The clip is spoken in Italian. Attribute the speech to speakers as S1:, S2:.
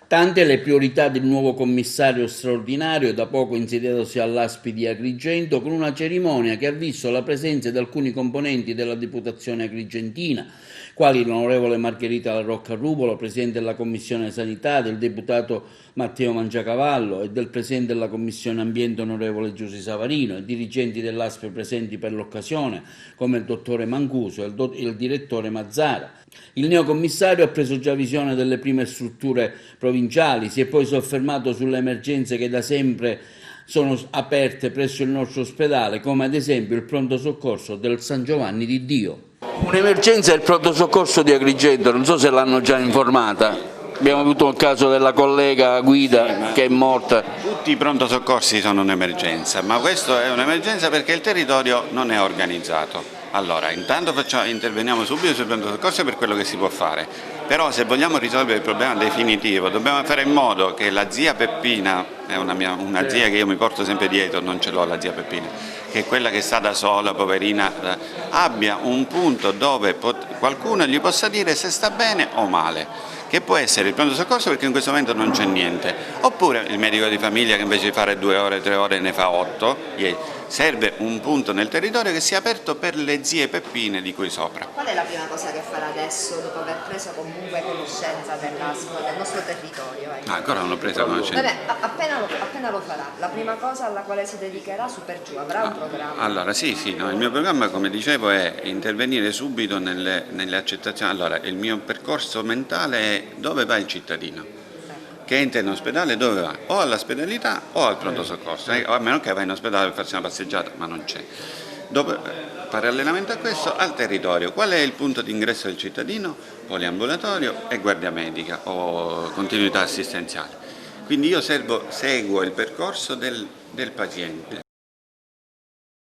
S1: Tante le priorità del nuovo commissario straordinario, da poco insediatosi all'ASPI di Agrigento, con una cerimonia che ha visto la presenza di alcuni componenti della Deputazione agrigentina, quali l'onorevole Margherita La Rocca Rubolo, presidente della Commissione Sanità, del deputato Matteo Mangiacavallo e del presidente della Commissione Ambiente, onorevole Giusy Savarino, e dirigenti dell'ASPI presenti per l'occasione, come il dottore Mancuso e il direttore Mazzara. Il neocommissario ha preso già visione delle prime strutture provinciali, si è poi soffermato sulle emergenze che da sempre sono aperte presso il nostro ospedale, come ad esempio il pronto soccorso del San Giovanni di Dio. Un'emergenza è il pronto soccorso di Agrigento, non so se l'hanno già informata. Abbiamo avuto il caso della collega Guida che è morta.
S2: Tutti i pronto soccorsi sono un'emergenza, ma questa è un'emergenza perché il territorio non è organizzato. Allora, intanto interveniamo subito sul pronto soccorso per quello che si può fare, però se vogliamo risolvere il problema definitivo dobbiamo fare in modo che la zia Peppina, è una zia che io mi porto sempre dietro, non ce l'ho la zia Peppina, che è quella che sta da sola, poverina, abbia un punto dove qualcuno gli possa dire se sta bene o male, che può essere il pronto soccorso perché in questo momento non c'è niente, oppure il medico di famiglia che invece di fare 2 ore, 3 ore ne fa 8, serve un punto nel territorio che sia aperto per le zie Peppine di qui sopra.
S3: Qual è la prima cosa che farà adesso dopo aver preso comunque conoscenza del nostro territorio?
S2: Ancora non ho preso conoscenza.
S3: Vabbè, appena lo farà, la prima cosa alla quale si dedicherà su per giù, avrà un programma?
S2: Allora sì, no, il mio programma come dicevo è intervenire subito nelle accettazioni. Allora il mio percorso mentale è dove va il cittadino che entra in ospedale, dove va? O all'ospedalità o al pronto soccorso, a meno che vai in ospedale per farsi una passeggiata, ma non c'è. Parallelamente a questo, al territorio, qual è il punto di ingresso del cittadino? Poliambulatorio e guardia medica o continuità assistenziale. Quindi io seguo il percorso del paziente.